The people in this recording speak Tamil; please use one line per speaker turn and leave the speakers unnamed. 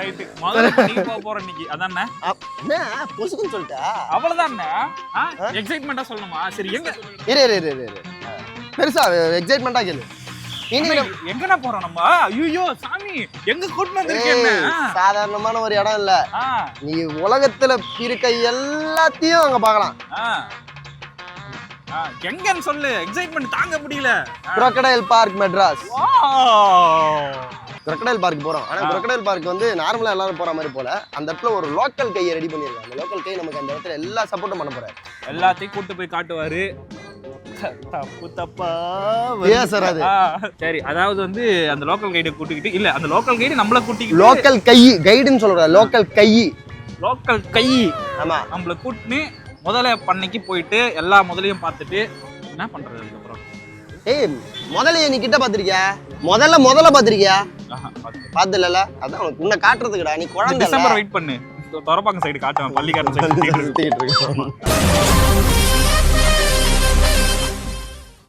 ரைட் முதல்ல நீ போற இன்னைக்கு அதானே
என்ன பொசுக்குன்னு சொல்லிட்டா
அவ்வளவுதானே எக்ஸைட்மெண்டா சொல்லணுமா சரி எங்க
இரு பெருசா எக்ஸைட்மெண்டா கேளு
எங்கடா போறோம் நம்ம ஐயோ சாமி எங்க கூட்டு வந்திருக்கேன்
சாதாரணமான ஒரு இடம் இல்ல நீ உலகத்துல இருக்க எல்லாத்தையும் அங்க பாக்கலாம்
எங்கன்னு சொல்லு எக்ஸைட்மெண்ட் தாங்க முடியல
crocodile park Madras crocodile park போறோம் ஆனா crocodile பார்க் வந்து நார்மலா எல்லாரும் போற மாதிரி போல அந்த இடத்துல ஒரு லோக்கல் கையை ரெடி பண்ணிருக்காங்க அந்த லோக்கல் கை நமக்கு அந்த இடத்துல எல்லா சப்போர்ட்டும் பண்ண போறாரு
எல்லாத்தையும் கூட்டு போய் காட்டுவாரு தப்பு தப்பா
சார் அது
சரி அதாவது வந்து அந்த லோக்கல் கைடை கூட்டிக்கிட்டு இல்ல அந்த லோக்கல் கைடு நம்மள கூட்டிக்கிட்டு
லோக்கல் கை கைடுன்னு சொல்ற லோக்கல் கை ஆமா
நம்மள கூட்டிட்டு முதல்ல பண்ணைக்கு போயிட்டு எல்லா முதலையும் பார்த்துட்டு என்ன பண்றது அதுக்கப்புறம்
முதல்ல நீ கிட்ட பாத்திருக்கியா முதல்ல பாத்திருக்கியா பாத்துல அதான் உன்னை காட்டுறதுக்குடா நீ குழந்தை
டிசம்பர் வெயிட் பண்ணு தொரப்பாங்க சைடு காட்டுவேன் பள்ளிக்காரன் சைடு